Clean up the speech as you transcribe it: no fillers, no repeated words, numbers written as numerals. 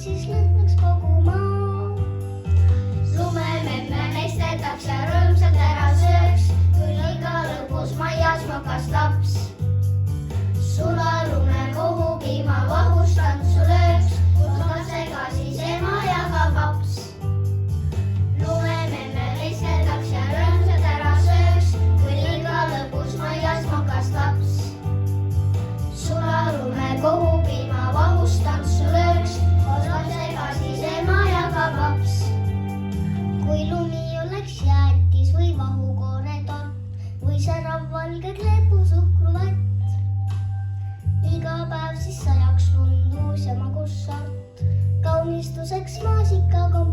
siis lõhnaks kogu maa. Lumememme meistetaks ja rõõmsalt ära sööks, küll iga lõpus maias makas laps. Sulalume kohu piima vahus tantsu lööks, kus lapsega siis ema ja ka paps. Lumememme meistetaks ja rõõmsalt ära sööks, küll iga lõpus maias makas laps. Sulalume kohu piima vahus tantsu lööks, kus lapsega siis ema ja ka paps. Kui lumi oleks jäätis või vahukoore tort või särav valge kleepu suhkruvatt, iga päev siis sajaks lund uus ja magus sort, kaunistuseks maasikaga